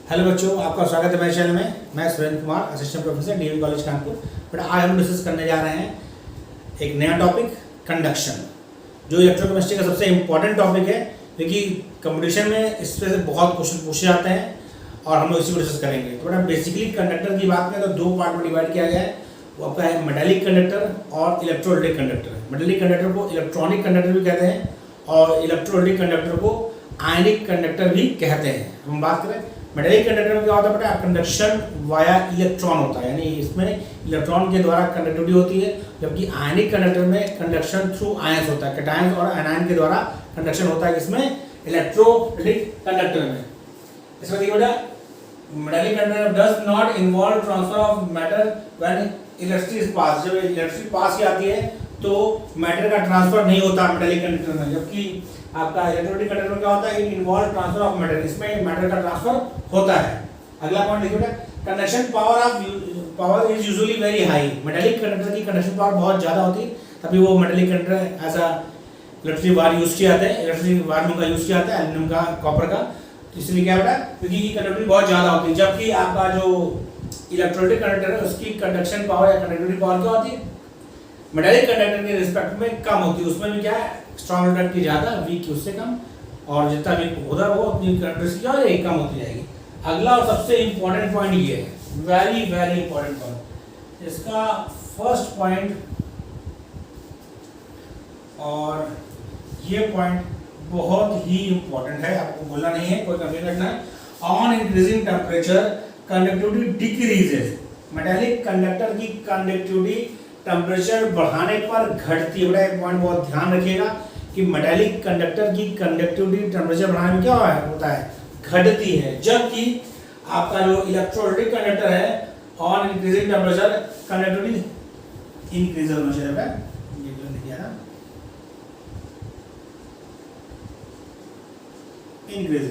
Hello बच्चों, आपका स्वागत है मेरे चैनल में। मैं Surendra Kumar, assistant professor DAV college Kanpur. But आज हम डिस्कस करने जा रहे हैं एक नया टॉपिक, कंडक्शन, जो इलेक्ट्रोकेमिस्ट्री का सबसे इम्पोर्टेंट टॉपिक है, क्योंकि कंपटीशन में इस पर से बहुत क्वेश्चन पूछे जाते हैं और हम लोग इसी को डिस्कस करेंगे। तो बेटा बेसिकली कंडक्टर की बात करें तो दो पार्ट में डिवाइड किया गया है। वो आपका है मेटालिक कंडक्टर और इलेक्ट्रोलाइटिक कंडक्टर। मेटालिक कंडक्टर को इलेक्ट्रॉनिक कंडक्टर भी कहते हैं और इलेक्ट्रोलाइटिक कंडक्टर को आयनिक कंडक्टर भी कहते हैं। हम बात करें मेटालिक कंडक्टर में क्या होता है बेटा, कंडक्शन वाया इलेक्ट्रॉन होता है, यानी इसमें इलेक्ट्रॉन के द्वारा कंडक्टिविटी होती है, जबकि आयनिक कंडक्टर में कंडक्शन थ्रू आयंस होता है, कैटायंस और एनायन के द्वारा कंडक्शन होता है। इसमें इलेक्ट्रोलाइटिक कंडक्टर में इसमें देखिए बेटा, metallic conductor does not involve transfer of matter when electricity is pass. जब इलेक्ट्रिसिटी पास की आती है तो मैटर का ट्रांसफर नहीं होता मेटालिक कंडक्टर में, जबकि आपका इलेक्ट्रोलाइटिक कंडक्टर में क्या होता है, इन्वॉल्व ट्रांसफर ऑफ मैटर, इसमें मैटर का ट्रांसफर होता है। अगला पॉइंट देखिए बेटा, conduction power is usually very high. Metallic conductor की कंडक्शन पावर बहुत ज्यादा होती है, तभी वो metallic conductor as a electricity wire use किया जाता है, इलेक्ट्रिसिटी वायर का यूज किया जाता है, एल्युमिनियम का, कॉपर का। इसलिए क्या बेटा, क्योंकि कंडक्टिविटी बहुत ज्यादा होती है, जबकि आपका जो इलेक्ट्रोलाइटिक कंडक्टर है उसकी कंडक्शन पावर या कंडक्टिविटी पावर क्या होती है, मेटालिक कंडक्टर के रिस्पेक्ट में कम होती है। उसमें भी क्या है, स्ट्रॉन्ग कंडक्टर की ज्यादा, वीक की उससे कम, और जितना वीक होगा वो उतनी कंडक्टिविटी क्या होगी, कम होती जाएगी। अगला और सबसे इंपॉर्टेंट पॉइंट ये है, वेरी वेरी इंपॉर्टेंट पॉइंट, इसका फर्स्ट पॉइंट, और ये पॉइंट बहुत ही इंपॉर्टेंट है, आपको बोलना नहीं है, कोई कंफ्यूजन रखना है। On increasing temperature conductivity decreases. Metallic conductor की कंडक्टिविटी टेम्परेचर बढ़ाने पर घटती है। बड़ा एक पॉइंट बहुत ध्यान रखिएगा कि मेटालिक कंडक्टर की कंडक्टिविटी टेम्परेचर बढ़ाने में क्या होता है, घटती है, जबकि आपका जो इलेक्ट्रोलाइटिक कंडक्टर है on increasing temperature conductivity increase होना चाहिए बेटा, ये जो लिखा ना इंक्रीज,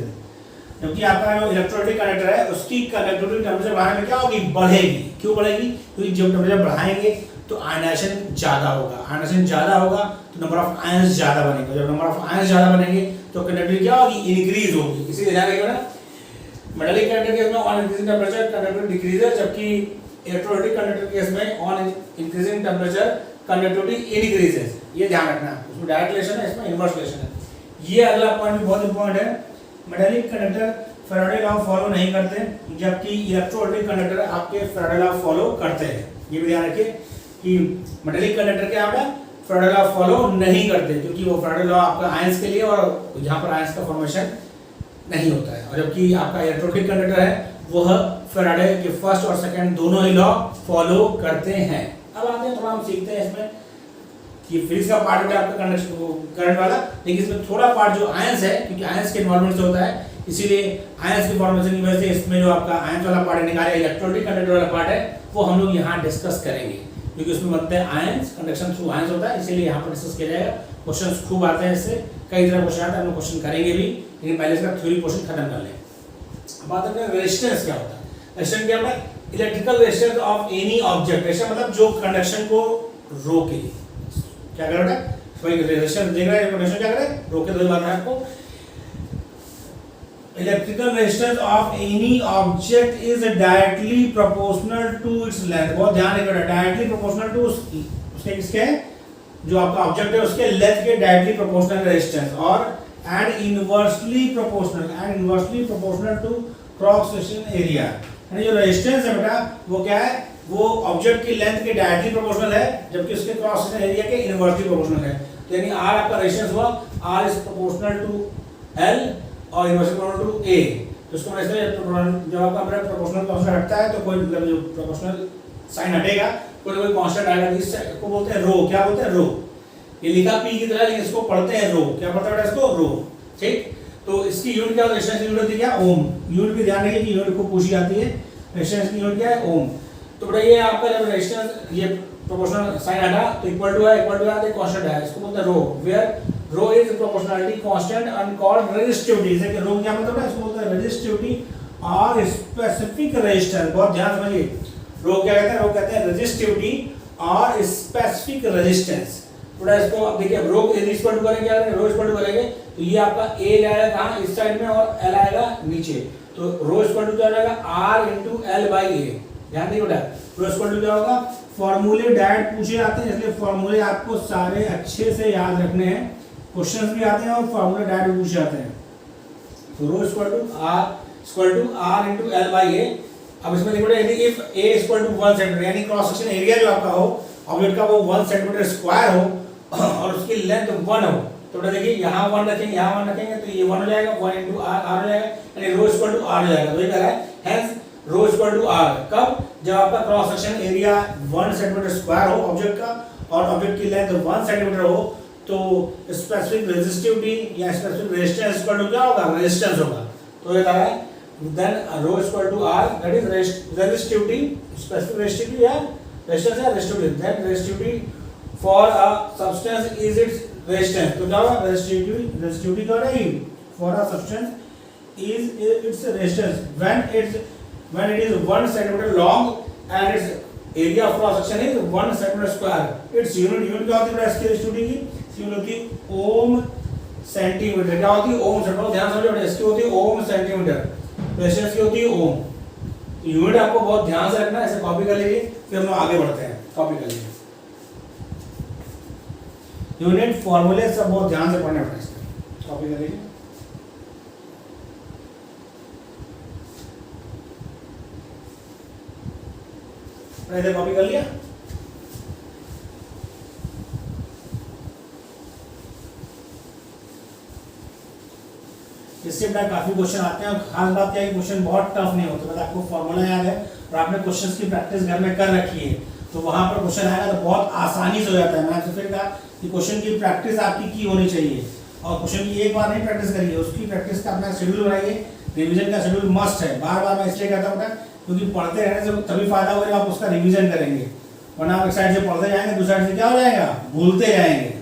क्योंकि आपका जो इलेक्ट्रोलाइटिक कंडक्टर है उसकी कंडक्टिविटी टेम्परेचर बढ़ाने में क्या होगी, बढ़ेगी। क्यों बढ़ेगी, क्योंकि जब टेम्परेचर बढ़ाएंगे तो आयनाइजेशन ज्यादा होगा, आयनाइजेशन ज्यादा होगा तो नंबर ऑफ आयंस ज्यादा बनेंगे, जब नंबर ऑफ आयंस ज्यादा बनेंगे तो कंडक्टिविटी क्या होगी, इंक्रीज होगी। इसीलिए ध्यान रखिएगा ना, मेटालिक कंडक्टर केस में on increasing temperature conductivity decrease है, जबकि इलेक्ट्रोलाइटिक कंडक्टर केस में on increasing temperature conductivity increase है। ये ध्यान रखना, उसमें डायरेक्ट रिलेशन है, इसमें इनवर्स रिलेशन है। ये अगला पॉइंट भी बहुत इंपॉर्टेंट है, metallic conductor Faraday law follow नहीं करते, जबकि इलेक्ट्रोलाइटिक कंडक्टर आपके फैराडे लॉ फॉलो करते हैं। ये भी ध्यान रखिए कि मेटालिक कंडक्टर क्या है, फैराडे लॉ फॉलो नहीं करते, क्योंकि वो फैराडे लॉ आपका आयंस के लिए और यहाँ पर आयंस का फॉर्मेशन नहीं होता है, और जबकि आपका इलेक्ट्रोलाइटिक कंडक्टर है वह फैराडे के फर्स्ट और सेकंड दोनों ही लॉ फॉलो करते हैं। अब आते हैं, थोड़ा हम सीखते हैं इसमें कि फिजिक्स का पार्ट है आपका कंडक्शन करंट वाला, लेकिन इसमें थोड़ा पार्ट जो आयंस है, क्योंकि आयंस के इन्वॉल्वमेंट से होता है, इसीलिए आयंस की फॉर्मेशन की वजह से इसमें जो आपका आयंस वाला पार्ट निकाले, इलेक्ट्रोलाइटिक कंडक्टर वाला पार्ट है, वो हम लोग यहाँ डिस्कस करेंगे, क्योंकि उसमें बनते हैं आयंस, कंडक्शन थ्रू आयंस होता है, इसीलिए यहाँ पर डिस्कस किया जाएगा। क्वेश्चंस खूब आते हैं इससे, कई तरह क्वेश्चन आते हैं, हम लोग क्वेश्चन करेंगे भी, लेकिन पहले इसका थ्योरी पोर्शन खत्म कर लें। बात करते हैं रेजिस्टेंस क्या होता है। रेजिस्टेंस क्या होता है, electrical resistance of any object, resistance मतलब जो कंडक्शन को रोके, क्या कर रहा है भाई, रेजिस्टेंस देख रहा है, कंडक्शन क्या कर रहा है, रोके, तो बात है आपको। Electrical resistance of any object is directly proportional to its length. बहुत ध्यान रखिएगा, डायरेक्टली प्रोपोर्शनल टू उसके किसके, जो आपका ऑब्जेक्ट है उसके लेंथ के डायरेक्टली प्रोपोर्शनल रेजिस्टेंस, और and inversely proportional to cross section area. यानी जो रेजिस्टेंस है बेटा वो क्या है, वो ऑब्जेक्ट की लेंथ के डायरेक्टली प्रोपोर्शनल है, जबकि उसके क्रॉस सेक्शन एरिया के इनवर्सली प्रोपोर्शनल है। तो यानी आर आपका रेजिस्टेंस हुआ, R is proportional to L और इनवर्सली प्रोपोर्शनल टू ए। तो इसको ऐसे जब आपका प्रोपोर्शनल कांस्टेंट हटता है तो कोई मतलब जो प्रोपोर्शनल साइन हटेगा, कोई कांस्टेंट आएगा, इसको बोलते हैं रो। क्या बोलते हैं, रो। ये लिखा पी की तरह, लेकिन इसको पढ़ते हैं रो। क्या पढ़ते हैं बेटा, इसको रो। ठीक, तो इसकी यूनिट क्या होती है, रेजिस्टेंस की यूनिट होती है क्या, ओम। यूनिट भी ध्यान रखिए कि यूनिट को पूछी जाती है, रेजिस्टेंस की यूनिट क्या है, ओम। तो बेटा ये आपका जब रेजिस्टेंस ये प्रोपोर्शनल साइन हटा तो इक्वल टू है तो कांस्टेंट है, इसको बोलते हैं rho, where rho is proportionality constant and called resistivity. जैसे कि रो क्या मतलब है, इसको बोलते हैं रेजिस्टिविटी और स्पेसिफिक रेजिस्टेंस। बहुत ध्यान समझिए, रो क्या कहते हैं, रो कहते हैं रेजिस्टिविटी और स्पेसिफिक रेजिस्टेंस। थोड़ा इसको अब देखिए, रो इज इक्वल टू करेंगे, रो इक्वल टू करेंगे तो ये आपका ए आएगा कहाँ, इस साइड में, और एल आएगा नीचे। तो रो इक्वल टू क्या हो जाएगा आर इंटू एल बाई ए। ध्यान नहीं बेटा, रो इक्वल टू क्या होगा, फॉर्मूले डायरेक्ट पूछे जाते हैं इसलिए फॉर्मूले आपको सारे अच्छे से याद रखने हैं, क्वेश्चंस भी आते हैं और फॉर्मूले डायरेक्ट पूछे जाते हैं। तो rho equal to R into L by A. अब इसमें देखो यदि if A equal to 1 centimetre यानी क्रॉस सेक्शन एरिया जो आपका हो ऑब्जेक्ट का वो 1 सेंटीमीटर स्क्वायर हो और उसकी लेंथ 1 हो, तो बेटा देखिए यहाँ 1 रखेंगे, यहाँ 1 रखेंगे, तो ये 1 हो जाएगा, 1 इंटू आर हो जाएगा, यानी रो इक्वल टू आर हो जाएगा। तो ये कह रहा है hence rho equal to R कब, जब आपका cross section area 1 centimetre square हो ऑब्जेक्ट का और ऑब्जेक्ट की लेंथ 1 सेंटीमीटर हो, तो स्पेसिफिक रेजिस्टिविटी या स्पेसिफिक रेजिस्टेंस इक्वल टू क्या होगा, रेजिस्टेंस होगा। तो ये कह रहा है then rho equal to R that is resistivity, specific resistivity या रेजिस्टेंस या resistivity, then resistivity for a substance is its resistance. तो क्या होगा, रेजिस्टिविटी क्या रहेगी, for a substance is its resistance when it is 1 centimeter long and its area of cross section is 1 centimeter square, its unit क्या होती है इसकी resistivity की, यूनिट होती है ओम सेंटीमीटर। क्या होती है, ओम सेंटीमीटर, ध्यान समझो इसकी होती है ओम सेंटीमीटर, रेजिस्टेंस की होती है ओम। तो यूनिट आपको बहुत ध्यान से रखना है, ऐसे कॉपी कर लीजिए, फिर हम आगे बढ़ते हैं, कॉपी कर लीजिए यूनिट फॉर्मूले सब बहुत ध्यान से पढ़ने पड़े, इसके कॉपी कर लीजिए। इधर कॉपी कर लिया। इससे बड़ा काफी क्वेश्चन आते हैं और खास बात क्या है, क्वेश्चन बहुत टफ नहीं होते, मतलब आपको फॉर्मूला याद है और आपने क्वेश्चंस की प्रैक्टिस घर में कर रखी है, तो वहां पर क्वेश्चन आएगा तो बहुत आसानी से हो जाता है। मैंने आपसे फिर कहा कि क्वेश्चन की प्रैक्टिस आपकी की होनी चाहिए और क्वेश्चन की एक बार नहीं प्रैक्टिस करिए, उसकी प्रैक्टिस का अपना शेड्यूल बनाइए, रिवीजन का शेड्यूल मस्ट है। बार बार मैं इसलिए कहता हूँ क्योंकि पढ़ते रहने से तभी फायदा होगा जब आप उसका रिवीजन करेंगे, वरना आप एक साइड से पढ़ते जाएंगे दूसरी साइड से क्या हो जाएगा, भूलते जाएंगे।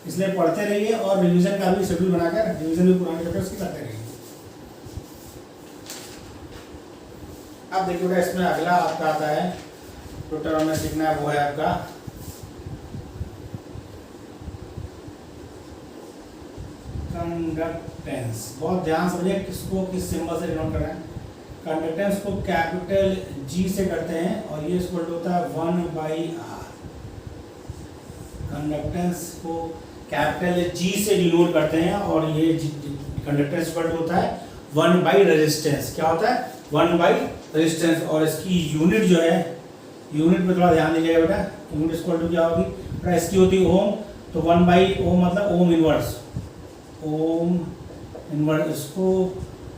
इसलिए पढ़ते रहिए और रिवीजन का भी शेड्यूल बनाकर रिवीजन भी पुराने चैप्टर्स की करते रहिए। अब देखिए बेटा इसमें अगला आपका आता है टोटल हमें सीखना है, वो है आपका कंडक्टेंस। बहुत ध्यान से समझिए किसको किस सिंबल से डिनोट कर रहे हैं। कंडक्टेंस को कैपिटल G से करते हैं और ये इक्वल टू होता है 1/r। कंडक्टेंस को कैपिटल G से डिनोट करते हैं और ये कंडक्टेंस इक्वल टू होता है 1/रेजिस्टेंस। क्या होता है, 1/रेजिस्टेंस। और इसकी यूनिट जो है, यूनिट में थोड़ा ध्यान दीजिएगा बेटा, यूनिट इक्वल टू क्या होगी बेटा, इसकी होती है ओम, तो 1/ओम मतलब ओम इनवर्स, ओम इनवर्स। इसको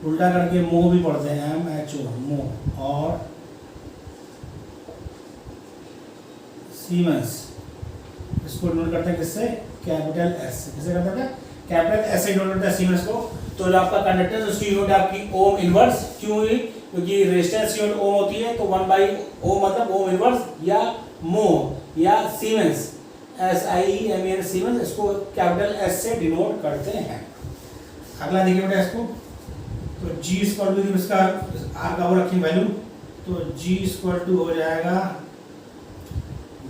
उल्टा करके मोह भी पढ़ते हैं, MHO मोह। और सीमेंस इसको डिनोट करते हैं किससे, कैपिटल S से। किससे करते हैं, कैपिटल S से डिनोट करते हैं सीमेंस को। तो जो आपका कंडक्टेंस उसकी यूनिट आपकी ओम इनवर्स, क्यों हुई, क्योंकि रेजिस्टेंस की यूनिट ओम होती है, तो 1/ओम मतलब ओम इनवर्स या मोह या सीमेंस, SIEMENS सीमेंस, इसको कैपिटल S से डिनोट करते हैं। अगला देखिए बेटा इसको, तो G इक्वल टू इसका R का वो रखें वैल्यू, तो G इक्वल टू हो जाएगा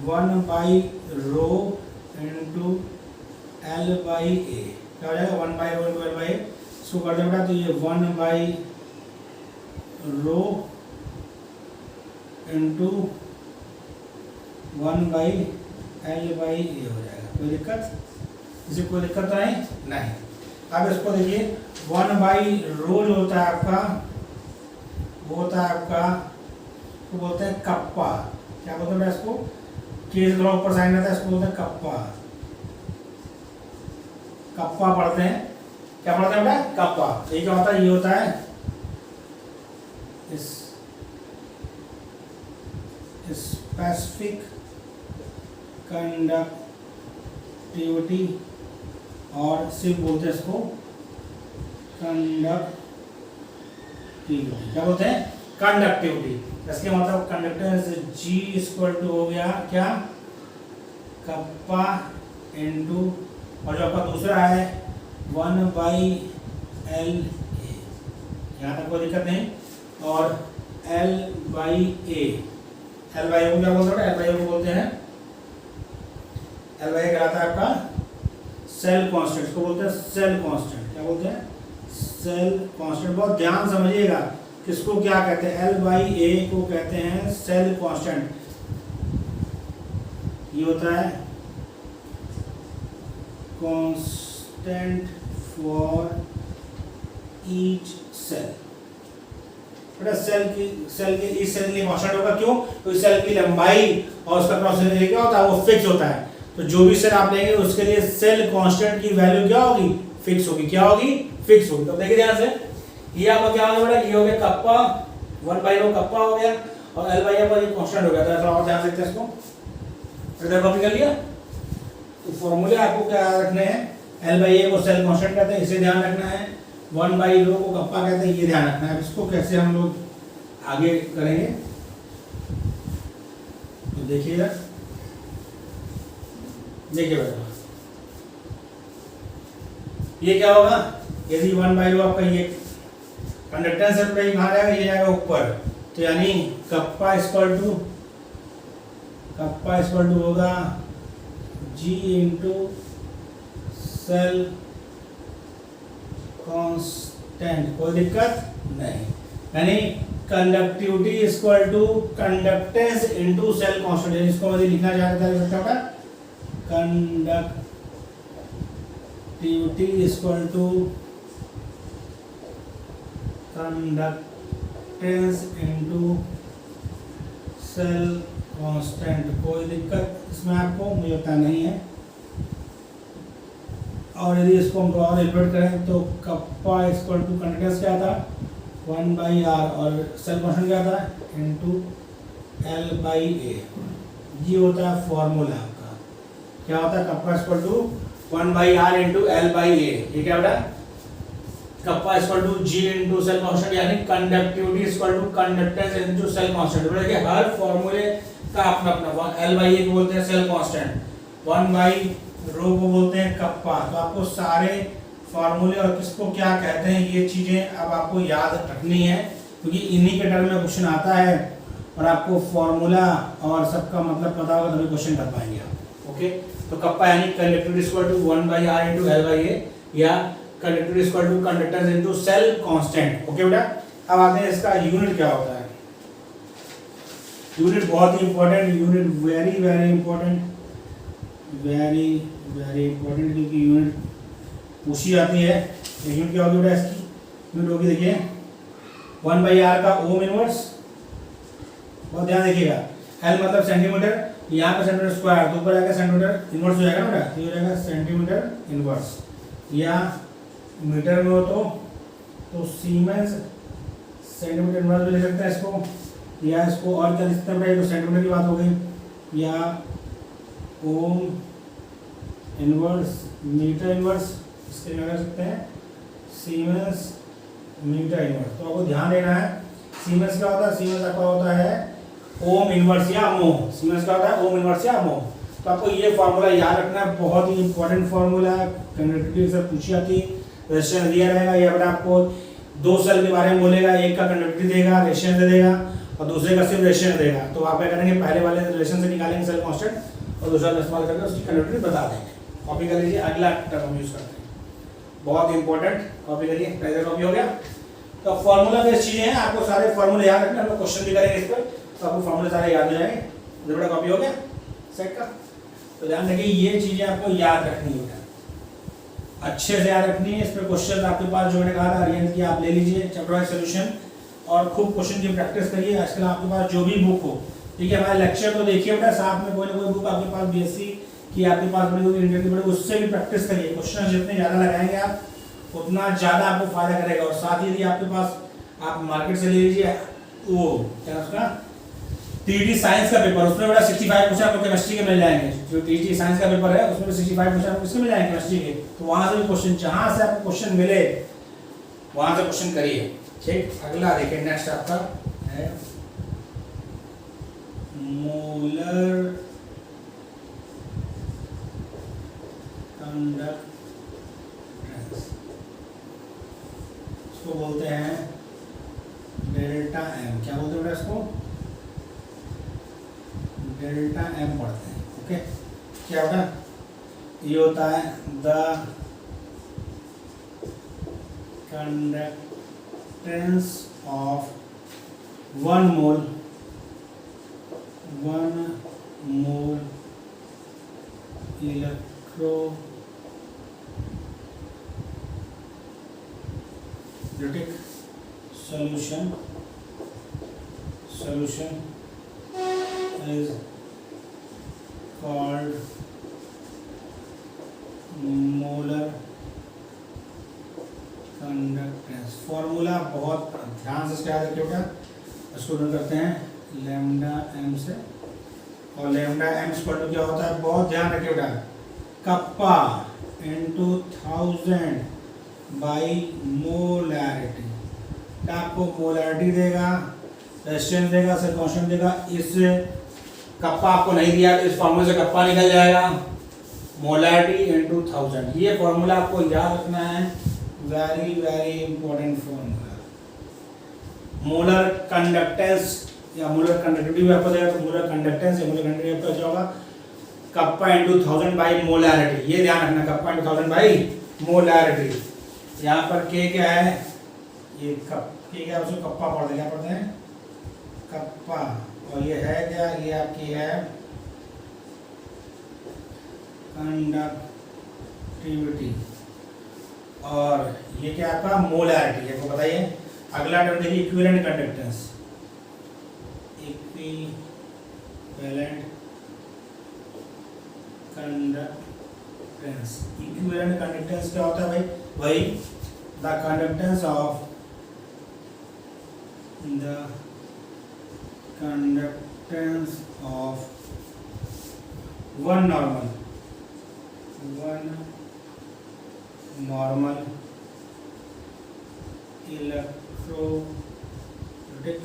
1/ρ इंटू L/A। क्या हो जाएगा, 1/ρ इंटू L/A। इसको कर दें बेटा, तो ये 1/ρ इंटू 1/L/A हो जाएगा। कोई दिक्कत, इसे कोई दिक्कत तो नहीं। अब इसको देखिए 1/ρ जो होता है आपका, वो होता है आपका, तो बोलते हैं कप्पा। क्या बोलते हैं इसको, केस थोड़ा ऊपर साइन रहता है, इसको बोलते हैं कप्पा। कप्पा पढ़ते हैं, क्या पढ़ते हैं बेटा, कप्पा। ये क्या होता है, ये होता है इस स्पेसिफिक कंडक्टिविटी और सिर्फ बोलते हैं इसको कंडक्टिविटी। क्या बोलते हैं, कंडक्टिविटी। इसके मतलब कंडक्टेंस G इक्वल टू हो गया क्या, कप्पा इंटू, और जो आपका दूसरा है 1/L। यहाँ तक कोई दिक्कत नहीं। और L/A, L/A को क्या बोलते हैं, L/A को बोलते हैं, L/A कहलाता है आपका सेल कांस्टेंट। इसको बोलते हैं सेल कांस्टेंट। क्या बोलते हैं, सेल कांस्टेंट। बहुत ध्यान समझिएगा, किसको क्या कहते हैं, एल बाई ए को कहते हैं सेल कांस्टेंट। ये होता है कांस्टेंट फॉर ईच सेल। बेटा सेल के इस सेल के लिए कांस्टेंट होगा, क्यों? तो इस सेल की लंबाई और उसका क्रॉस सेक्शन क्या होता है, वो फिक्स होता है। तो जो भी सेल आप लेंगे उसके लिए सेल कांस्टेंट की वैल्यू क्या होगी, फिक्स होगी। क्या होगी, फिक्स होगी। तो देखिए ध्यान से, ये आपका क्या हो गया बेटा, ये हो गया कप्पा 1/रो कप्पा हो गया और एल बाई ए पर ये कांस्टेंट हो गया। तो थोड़ा और ध्यान से देखते हैं इसको, इधर कॉपी कर लिया। तो फॉर्मूले आपको क्या रखने हैं, एल बाई ए को सेल कांस्टेंट कहते हैं, इसे ध्यान रखना है। 1/रो को कप्पा कहते हैं, ये ध्यान रखना है। इसको कैसे हम लोग आगे करेंगे तो देखिएगा, देखिए बेटा ये क्या होगा, यदि 1/रो आपका ये कंडक्टेंस है तो ये कहाँ जाएगा, ये जाएगा ऊपर। तो यानी कप्पा इक्वल टू होगा G इंटू सेल कांस्टेंट। कोई दिक्कत नहीं, यानी conductivity equal to conductance into cell constant. इसको मुझे लिखना चाहता है बेटा, conductivity equal to conductance into cell constant. कोई दिक्कत इसमें आपको मुझे पता नहीं है। और यदि इसको हम और एलिब्रेट करें तो कप्पा इक्वल टू कंडक्टेंस क्या था 1/r और सेल कांस्टेंट क्या था इनटू एल बाई ए। ये होता है फॉर्मूला आपका, क्या होता है, kappa equal to 1/r into L by A. ये क्या बेटा, kappa equal to G into cell constant, यानी conductivity equal to conductance into cell constant. देखिए हर फॉर्मूले का अपना अपना, एल बाई ए को बोलते हैं सेल कांस्टेंट, 1/रो को बोलते हैं कप्पा। तो आपको सारे फॉर्मूले और किसको क्या कहते हैं ये चीजें अब आपको याद रखनी है, क्योंकि इन्हीं के टर्म में क्वेश्चन आता है और आपको फॉर्मूला और सबका मतलब पता होगा तभी क्वेश्चन कर पाएंगे आप। ओके, तो कप्पा यानी conductivity equal to 1/r into L by A, या conductivity equal to conductance into cell constant. Okay बेटा, अब आते हैं इसका यूनिट क्या होता है। यूनिट बहुत ही important, unit very very important, very very important, क्योंकि यूनिट पूछी जाती है। यूनिट क्या होगी बेटा इसकी, यूनिट होगी देखिए 1/r का ओम इनवर्स। बहुत ध्यान देखिएगा, एल मतलब सेंटीमीटर, यहाँ पे सेंटीमीटर स्क्वायर, तो ऊपर आएगा सेंटीमीटर इनवर्स हो जाएगा ना बेटा, तो ये हो जाएगा सेंटीमीटर इनवर्स। या मीटर में हो तो सीमेंस सेंटीमीटर इनवर्स भी ले सकते हैं इसको, या इसको और क्या लिख सकते हैं, तो सेंटीमीटर की बात हो गई, या ओम इनवर्स मीटर इनवर्स, इसके क्या कर सकते हैं सीमेंस मीटर इनवर्स। तो आपको ध्यान देना है, सीमेंस क्या होता है, सीमेंस आपका होता है ओम इनवर्स या मो। सीमेंस क्या होता है, ओम इनवर्स या मो। तो आपको ये फार्मूला याद रखना है, बहुत ही इंपॉर्टेंट फार्मूला है, कंडक्टिविटी से पूछी जाती है। रेजिस्टेंस दिया रहेगा, या बेटा आपको दो सेल के बारे में बोलेगा, एक का कंडक्टिविटी देगा, रेजिस्टेंस दे देगा, और दूसरे का सिर्फ रेजिस्टेंस देगा। तो आप क्या करेंगे, पहले वाले रेजिस्टेंस से निकालेंगे सेल कांस्टेंट और दूसरा का इस्तेमाल करके उसकी कंडक्टिविटी बता देंगे। कॉपी कर लीजिए, अगला टर्म यूज करते हैं, बहुत इंपॉर्टेंट, कॉपी करिए। पहले कॉपी हो गया, तो फॉर्मूला बेस्ड चीजें हैं, आपको सारे फॉर्मूले याद रखना। हम लोग क्वेश्चन भी करेंगे इस पर, तो आपको फॉर्मूले सारे याद हो जाएंगे। बड़ा कॉपी हो गया सेट का, तो ध्यान रखिए ये चीजें आपको याद रखनी है, अच्छे से याद रखनी है। इस पर क्वेश्चन आपके पास जो मैंने कहा था अरिहंत की, आप ले लीजिए चैप्टर वाइज सॉल्यूशन और खूब क्वेश्चन की प्रैक्टिस करिए। आजकल आपके पास जो भी बुक हो, ठीक है, हमारा लेक्चर तो देखिए बेटा, साथ में कोई ना कोई बुक आपके पास बीएससी की आपके पास बड़ी होगी, इंडियन की बड़ी, उससे भी प्रैक्टिस करिए। क्वेश्चन जितने ज़्यादा लगाएंगे आप उतना ज़्यादा आपको फायदा करेगा। और साथ ही यदि आपके पास, आप मार्केट से ले लीजिए वो क्या उसका टीटी साइंस का पेपर, उसमें बेटा 65 क्वेश्चन आपको केमिस्ट्री के मिल जाएंगे। जो टीटी साइंस का पेपर है उसमें 65 क्वेश्चन आपको किसके मिल जाएंगे, केमिस्ट्री के। तो वहाँ से भी क्वेश्चन, जहाँ से आपको क्वेश्चन मिले वहाँ से क्वेश्चन करिए। ठीक, अगला देखिए, नेक्स्ट आपका है मोलर कंडक्टेंस, इसको बोलते हैं डेल्टा एम। क्या बोलते हैं इसको, डेल्टा एम पढ़ते हैं। ओके, क्या होता है, ये होता है the conductance of 1 mole electrolytic solution is called molar conductance. Formula बहुत ध्यान से इसका याद रखिए बेटा, इसको नोट करते हैं लैम्डा एम से, और लैम्डा एम इक्वल टू क्या होता है, बहुत ध्यान रखिए बेटा, कप्पा इनटू 1000 बाई मोलैरिटी। आपको मोलैरिटी देगा, रेजिस्टेंस देगा, सर कांस्टेंट देगा। इस कप्पा आपको नहीं दिया तो इस फॉर्मूले से कप्पा निकल जाएगा, मोलैरिटी इनटू 1000। ये फॉर्मूला आपको याद रखना है, very very important formula. Molar conductance या मोलर कंडक्टिविटी भी आपको देगा, तो मोलर कंडक्टेंस या मोलर कंडक्टिविटी आपका क्या होगा, कप्पा इनटू 1000 बाई मोलैरिटी। ये ध्यान रखना, कप्पा इनटू 1000 बाई मोलैरिटी। यहाँ पर के क्या है, ये कप के क्या, उसको कप्पा पढ़ते, क्या पढ़ते हैं, कप्पा। और ये है क्या, ये आपकी है कंडक्टिविटी, और ये क्या आपका मोलैरिटी है। आपको बताइए अगला टर्म देखिए, equivalent conductance. Equivalent conductance, equivalent conductance क्या होता है भाई, वही the conductance of one normal electrolytic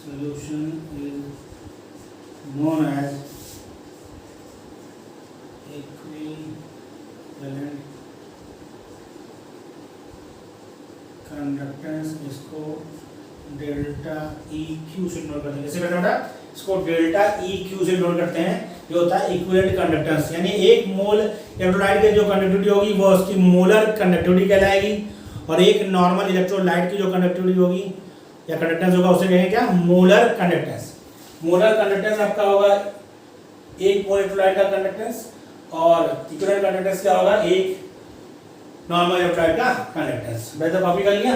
solution is known as equivalent conductance. इसको डेल्टा ई क्यू से नोट करते हैं, जैसे बेटा इसको डेल्टा ई क्यू से नोट करते हैं। ये होता है इक्विवेलेंट कंडक्टेंस, यानी एक मोल इलेक्ट्रोलाइट की जो कंडक्टिविटी होगी वो उसकी मोलर कंडक्टिविटी कहलाएगी, और एक नॉर्मल इलेक्ट्रोलाइट की जो कंडक्टिविटी होगी या कंडक्टेंस होगा उसे कहेंगे क्या, मोलर कंडक्टेंस। मोलर कंडक्टेंस आपका होगा एक मोल इलेक्ट्रोलाइट का कंडक्टेंस, और इक्विवेलेंट कंडक्टेंस क्या होगा, एक नॉर्मल इलेक्ट्रोलाइट का कंडक्टेंस। मैं तो कॉपी कर लिया,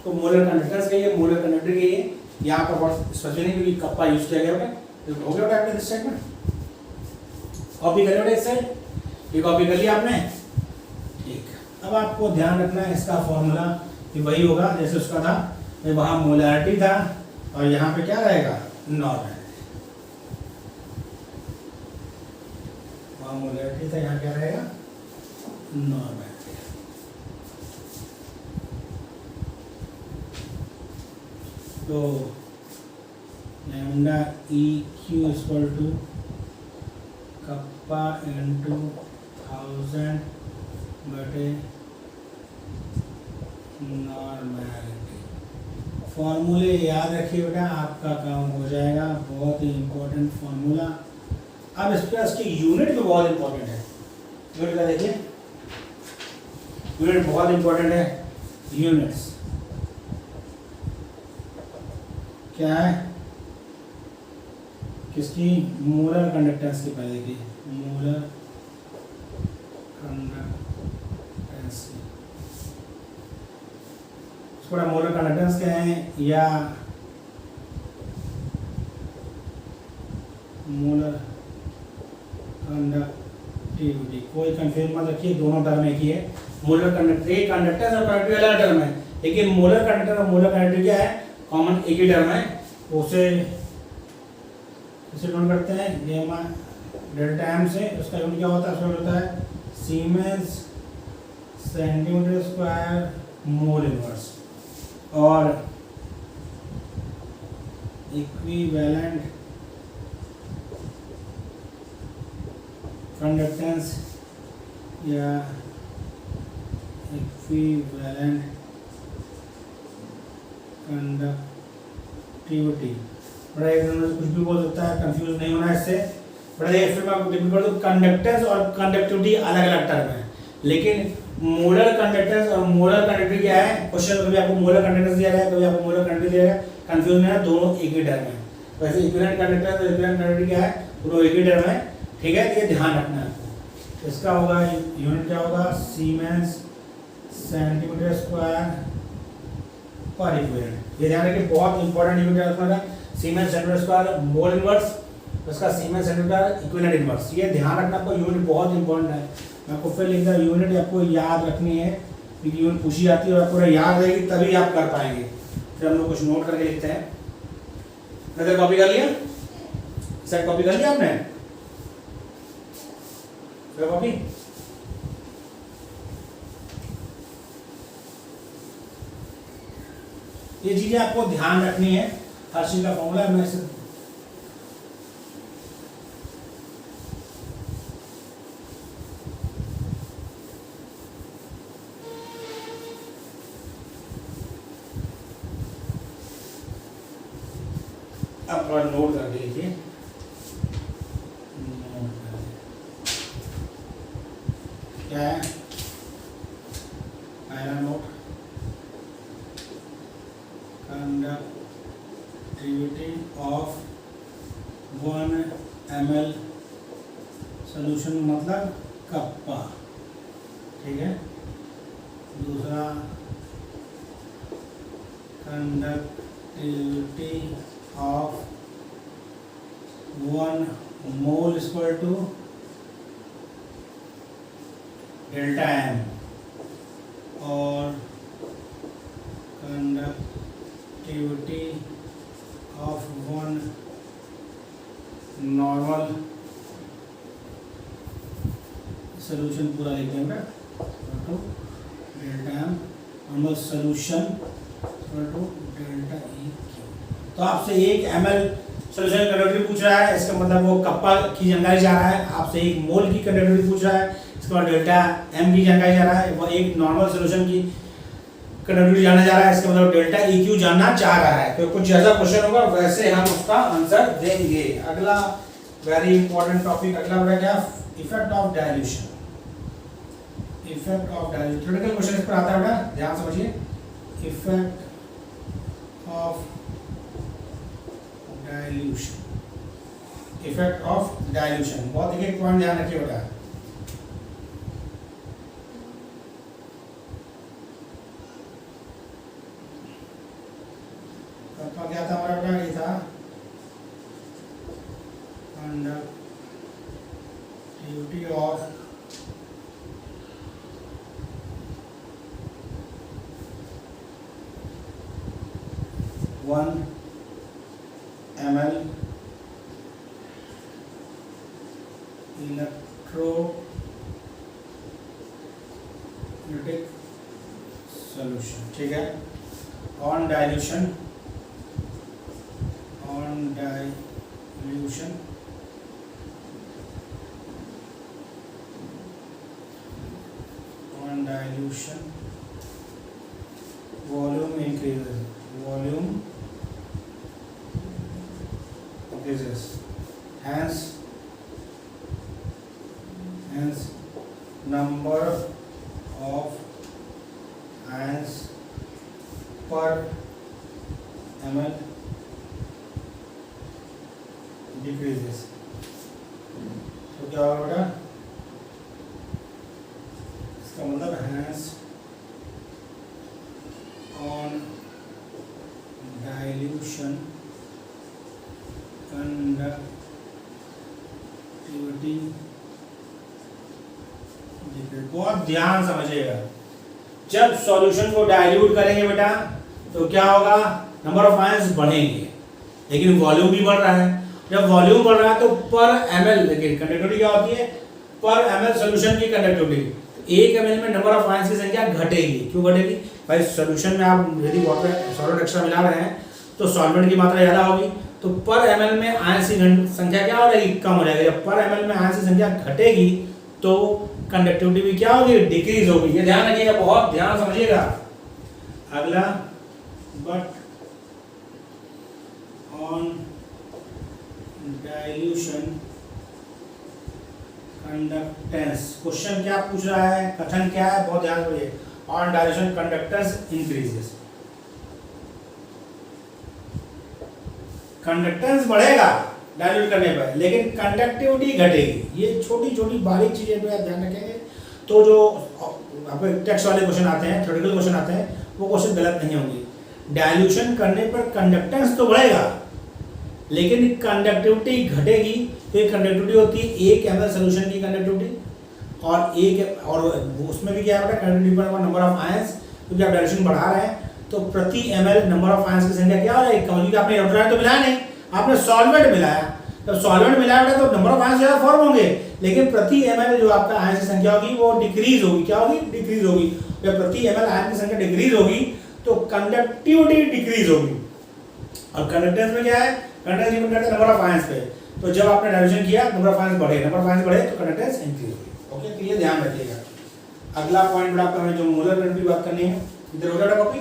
तो मोलर कंडक्टेंस कहिए, मोलर कंडक्टिविटी कहिए। यहाँ पर बहुत स्पष्ट नहीं क्योंकि कप्पा यूज किया गया है, तो हो गया बेटा इस साइड में कॉपी करें बेटा, इस साइड ये कॉपी कर लिया आपने, ठीक। अब आपको ध्यान रखना है इसका फॉर्मूला कि वही होगा जैसे उसका था, वहाँ मोलैरिटी था और यहाँ पे क्या रहेगा, नॉर्मल। वहाँ मोलैरिटी था, यहाँ क्या रहेगा, नॉर्मल। तो lambda E Q equal to kappa into 1000 बटे नॉर्मैलिटी। फॉर्मूले याद रखिए बेटा, आपका काम हो जाएगा, बहुत ही इंपॉर्टेंट फॉर्मूला। अब इस पर इसकी यूनिट भी बहुत इंपॉर्टेंट है, यूनिट का देखिए, यूनिट बहुत इंपॉर्टेंट है। यूनिट्स क्या है, किसकी, मोलर कंडक्टेंस की, पहले की मोलर कंडक्टेंस। थोड़ा मोलर कंडक्टेंस क्या है या मोलर कंडक्टिविटी, कोई कंफ्यूजन मत रखिए, दोनों टर्म एक ही है। मोलर कंडक्टिविटी, कंडक्टेंस और कंडक्टिविटी अलग टर्म है, लेकिन मोलर कंडक्टेंस और मोलर कंडक्टिविटी क्या है, कॉमन एक ही टर्म है। उसे नोट करते हैं गेमा डेल्टा एम से, उसका यूनिट क्या होता है, उसका होता है siemens centimetre square mole inverse. और इक्विवेलेंट कंडक्टेंस या इक्विवेलेंट कंडक्टिविटी, बड़ा एक कुछ भी बोल सकता है, कंफ्यूज नहीं होना इससे। बड़ा देखिए फिर मैं आपको रिपीट कर दूं, कंडक्टेंस और कंडक्टिविटी अलग अलग टर्म है, लेकिन मोलर कंडक्टेंस और मोलर कंडक्टिविटी क्या है, क्वेश्चन कभी आपको मोलर कंडक्टेंस दिया गया है, कभी आपको मोलर कंडक्टिविटी दिया गया है, कंफ्यूजन है, दोनों एक ही टर्म है। वैसे इक्विवेलेंट कंडक्टेंस और इक्विवेलेंट कंडक्टिविटी क्या है, दोनों एक ही टर्म है, ठीक है, ये ध्यान रखना है आपको। इसका होगा यूनिट क्या होगा, सीमेंस सेंटीमीटर स्क्वायर पर इक्विवेलेंट। ये ध्यान रखिए, बहुत इंपॉर्टेंट यूनिट है उसमें, siemens centimetre square mole inverse, उसका सीमेंस सेंटीमीटर इक्विवेलेंट इनवर्स। ये ध्यान रखना आपको, यूनिट बहुत इंपॉर्टेंट है। मैं आपको फिर लिख रहा हूं, यूनिट आपको याद रखनी है, क्योंकि यूनिट पूछी जाती है और आपको याद रहेगी तभी आप कर पाएंगे। फिर हम लोग कुछ नोट करके लिखते हैं। नजर कॉपी कर लिया, सर कॉपी कर लिया आपने, कॉपी ये चीजें आपको ध्यान रखनी है, हर चीज का फॉर्मूला मैं इसे अब थोड़ा नोट कर लीजिए। क्या है पहला note, conductivity of 1 ml solution मतलब कप्पा, ठीक है। दूसरा conductivity of 1 mole equal to delta M, और कंडक्टिविटी ऑफ 1 नॉर्मल सॉल्यूशन पूरा लिख देंगे to delta M normal solution to delta E Q. तो आपसे 1 ml सॉल्यूशन कंडक्टिविटी पूछ रहा है, इसका मतलब वो कप्पा की जानकारी जा रहा है। आपसे 1 मोल की कंडक्टिविटी पूछ रहा है, इसका मतलब डेल्टा एम की जानकारी जा रहा है। वो एक नॉर्मल सॉल्यूशन की कंडक्टिविटी जानना जा रहा है, इसका मतलब डेल्टा ई क्यू जानना चाह रहा है। तो कुछ जैसा क्वेश्चन होगा वैसे हम उसका आंसर देंगे। अगला वेरी इंपॉर्टेंट टॉपिक, अगला बड़ा क्या, effect of dilution. Effect of dilution theoretical question इस पर आता है बेटा, ध्यान समझिए। Effect of dilution, effect of dilution, बहुत एक पॉइंट ध्यान रखिए बेटा। क्या था हमारा बेटा, ये था conductivity of 1 ml electrolytic solution, ठीक है। On dilution, volume increases, hence number of ions per ml decreases। तो क्या होगा बेटा, इसका मतलब hence on dilution conductivity decrease। बहुत ध्यान समझिएगा, जब सॉल्यूशन को डाइल्यूट करेंगे बेटा तो क्या होगा, नंबर ऑफ आयंस बढ़ेंगे, लेकिन वॉल्यूम भी बढ़ रहा है। जब वॉल्यूम बढ़ रहा है तो पर ml, लेकिन कंडक्टिविटी क्या होती है, पर ml सॉल्यूशन की कंडक्टिविटी। 1 ml में नंबर ऑफ आयंस की संख्या घटेगी। क्यों घटेगी भाई, सॉल्यूशन में आप यदि वाटर सॉल्वेंट एक्स्ट्रा मिला रहे हैं तो सॉल्वेंट की मात्रा ज़्यादा होगी, तो पर ml में आयंस की संख्या क्या हो जाएगी, कम हो जाएगी। जब पर ml में आयंस की संख्या घटेगी तो कंडक्टिविटी भी क्या होगी, डिक्रीज होगी। ये ध्यान रखिएगा, बहुत ध्यान समझिएगा। अगला, but on dilution conductance, question क्या पूछ रहा है, कथन क्या है, बहुत ध्यान रखिए। On dilution conductance increases, conductance बढ़ेगा डायल्यूट करने पर, लेकिन कंडक्टिविटी घटेगी। ये छोटी छोटी बारीक चीजें पे आप ध्यान रखेंगे तो जो आपके टेक्स्ट वाले क्वेश्चन आते हैं, थ्योरेटिकल क्वेश्चन आते हैं, वो क्वेश्चन गलत नहीं होंगे। डायल्यूशन करने पर कंडक्टेंस तो बढ़ेगा लेकिन कंडक्टिविटी घटेगी। तो एक कंडक्टिविटी होती है 1 ml सोल्यूशन की कंडक्टिविटी, और उसमें भी क्या है बेटा, कंडक्टिविटी पर नंबर ऑफ आयंस, क्योंकि आप डायल्यूशन बढ़ा रहे हैं तो प्रति ml नंबर ऑफ आयंस की संख्या क्या हो जाएगी, क्योंकि आपने इलेक्ट्रोलाइट तो मिलाया नहीं, आपने सॉल्वेंट मिलाया। जब सॉल्वेंट मिलाया बेटा तो नंबर ऑफ आयंस ज़्यादा फॉर्म होंगे, लेकिन प्रति ml जो आपका आयंस की संख्या होगी वो डिक्रीज होगी। क्या होगी, डिक्रीज होगी। जब प्रति ml आयन की संख्या डिक्रीज होगी तो कंडक्टिविटी डिक्रीज होगी। और कंडक्टेंस में क्या है, कंडक्टेंस डिपेंड करता है नंबर ऑफ आयंस पे। तो जब आपने डायल्यूशन किया नंबर ऑफ आयंस बढ़े, नंबर ऑफ आयंस बढ़े तो कंडक्टेंस इंक्रीज होगी। ओके, तो ये ध्यान रखिएगा। अगला पॉइंट बेटा आपका हमें जो मोलर कंडक्टिविटी बात करनी है, इधर हो जाएगा कॉपी।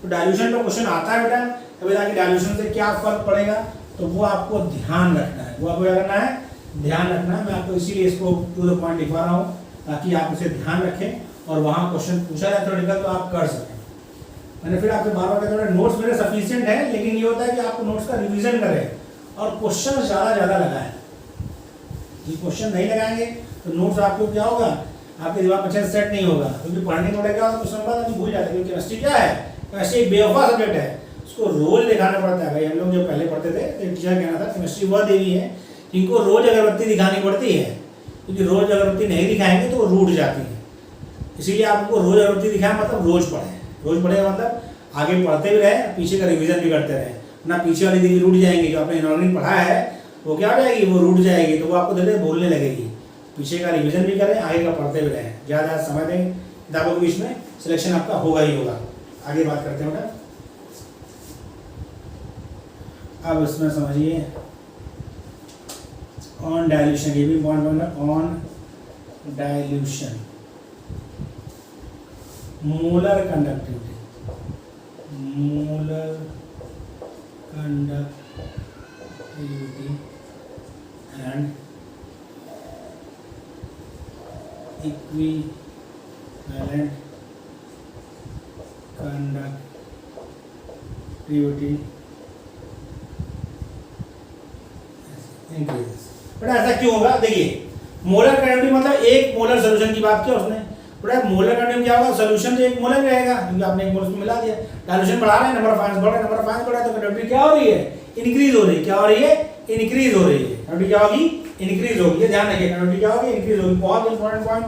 तो डायल्यूशन का क्वेश्चन आता है बेटा, तब कि डायल्यूशन से क्या फर्क पड़ेगा, तो वो आपको ध्यान रखना है। वो आपको क्या करना है, ध्यान रखना है। मैं आपको इसीलिए इसको टू द पॉइंट लिखवा रहा हूँ ताकि आप इसे ध्यान रखें और वहाँ क्वेश्चन पूछा जाए थ्योरेटिकल तो आप कर सकें। मैंने फिर आपसे बार बार कहता हूँ नोट्स मेरे सफिशिएंट है, लेकिन ये होता है कि आप नोट्स का रिवीजन करें और क्वेश्चन ज़्यादा लगाएं। ये क्वेश्चन नहीं लगाएंगे तो नोट्स आपको क्या होगा, आपके दिमाग में अच्छे से सेट नहीं होगा, क्योंकि पढ़ने में क्या होगा क्वेश्चन बाद आप भूल जाते हैं। क्योंकि केमिस्ट्री क्या है, केमिस्ट्री एक बेवफा सब्जेक्ट है, उसको रोज दिखाना पड़ता है। भाई हम लोग जब पहले पढ़ते थे तो टीचर कहना था केमिस्ट्री वह देवी है जिनको रोज अगरबत्ती दिखानी पड़ती है, क्योंकि रोज अगरबत्ती नहीं दिखाएंगे तो वो रूठ जाती है। इसीलिए आपको रोज अगरबत्ती दिखाएं मतलब रोज पढ़ें। रोज पढ़ें मतलब आगे पढ़ते भी रहे, पीछे का रिवीजन भी करते रहे, ना पीछे वाली डिग्री रूठ जाएंगी। जो आपने इनऑर्गेनिक पढ़ा है वो क्या हो जाएगी, वो रूठ जाएगी, तो वो आपको धीरे धीरे भूलने लगेगी। पीछे का रिवीजन भी करें, आगे का पढ़ते भी रहें, ज़्यादा समय दें किताबों के बीच में, सिलेक्शन आपका होगा ही होगा। आगे बात करते हैं बेटा। अब इसमें समझिए ऑन डायल्यूशन, ये भी इम्पोर्टेंट है। On dilution molar conductivity, molar conductivity and equivalent conductivity increases. बेटा ऐसा क्यों होगा, देखिए मोलर कंडक्टिविटी मतलब एक मोलर सोल्यूशन की बात की उसने। बेटा मोलर कंडक्टिविटी क्या होगा, सोल्यूशन तो एक मोलर रहेगा क्योंकि आपने एक मोलर में मिला दिया। डायल्यूशन बढ़ा रहे हैं, नंबर ऑफ आयंस बढ़ रहे हैं, नंबर ऑफ आयंस बढ़ रहा है तो कंडक्टिविटी क्या हो रही है, इंक्रीज हो रही है। क्या हो रही है, इंक्रीज हो रही है। कंडक्टिविटी क्या होगी, इंक्रीज होगी। ये ध्यान रखिए, कंडक्टिविटी क्या होगी, इंक्रीज होगी। बहुत इंपॉर्टेंट पॉइंट।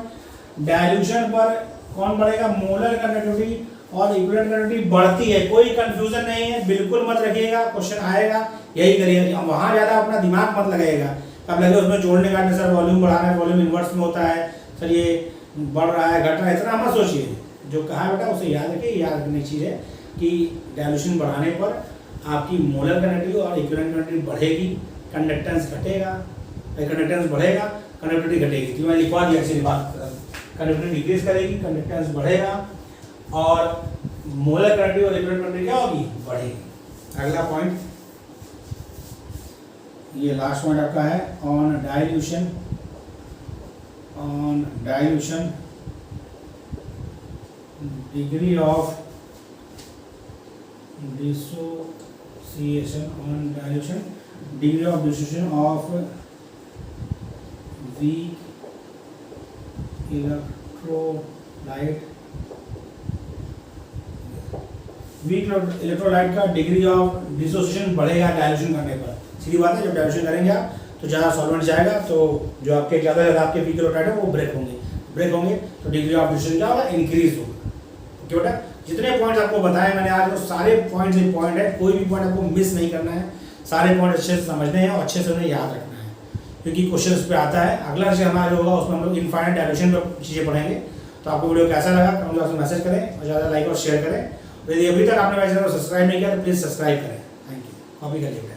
डायल्यूशन पर कौन बढ़ेगा, मोलर कंडक्टिविटी, और इक्विवेलेंट कंडक्टिविटी बढ़ती है। कोई कंफ्यूजन नहीं है, बिल्कुल मत रखिएगा, क्वेश्चन आएगा यही करिएगा। वहां ज्यादा अपना दिमाग मत लगाइएगा। अब लगे उसमें जोड़ने काटने, सर वॉल्यूम बढ़ाना है, वॉल्यूम इनवर्स में होता है, सर ये बढ़ रहा है घट रहा है, इतना मत सोचिए। जो कहा बेटा उसे याद रखिए। याद रखने की चीज़ है कि डायल्यूशन बढ़ाने पर आपकी मोलर कंडक्टिविटी और इक्विवेलेंट कंडक्टिविटी बढ़ेगी, कंडक्टेंस घटेगा, कंडक्टेंस बढ़ेगा, कंडक्टिविटी घटेगी। तो मैं लिखवा दिया ऐसी बात, कंडक्टिविटी डिक्रीज करेगी, कंडक्टेंस बढ़ेगा और मोलर कंडक्टिविटी और इक्विवेलेंट कंडक्टिविटी क्या होगी, बढ़ेगी। अगला पॉइंट, ये लास्ट पॉइंट आपका है on dilution. On dilution degree of dissociation, on dilution degree of dissociation of weak electrolyte, weak electrolyte का डिग्री ऑफ डिसोसिएशन बढ़ेगा डायल्यूशन करने पर। सीधी बात है, जब डायल्यूशन करेंगे आप तो ज़्यादा सॉल्वेंट जाएगा तो जो आपके ज़्यादा आपके वीक इलेक्ट्रोलाइट है वो ब्रेक होंगे तो डिग्री ऑफ डिसोसिएशन क्या होगा, इंक्रीज होगा। ओके बेटा, जितने पॉइंट्स आपको बताए मैंने आज, वो सारे पॉइंट्स इंपॉर्टेंट है, कोई भी पॉइंट आपको मिस नहीं करना है। सारे पॉइंट अच्छे से समझने हैं और अच्छे से उन्हें याद रखना है, क्योंकि क्वेश्चन पे आता है। अगला विषय हमारा जो होगा उसमें हम लोग इनफाइनाइट डायल्यूशन पर चीज़ें पढ़ेंगे। तो आपको वीडियो कैसा लगा कमेंट बॉक्स में मैसेज करें और ज़्यादा लाइक और शेयर करें। यदि अभी तक आपने मेरे चैनल को सब्सक्राइब नहीं किया तो प्लीज़ सब्सक्राइब करें। Thank you. कॉपी कर लीजिए।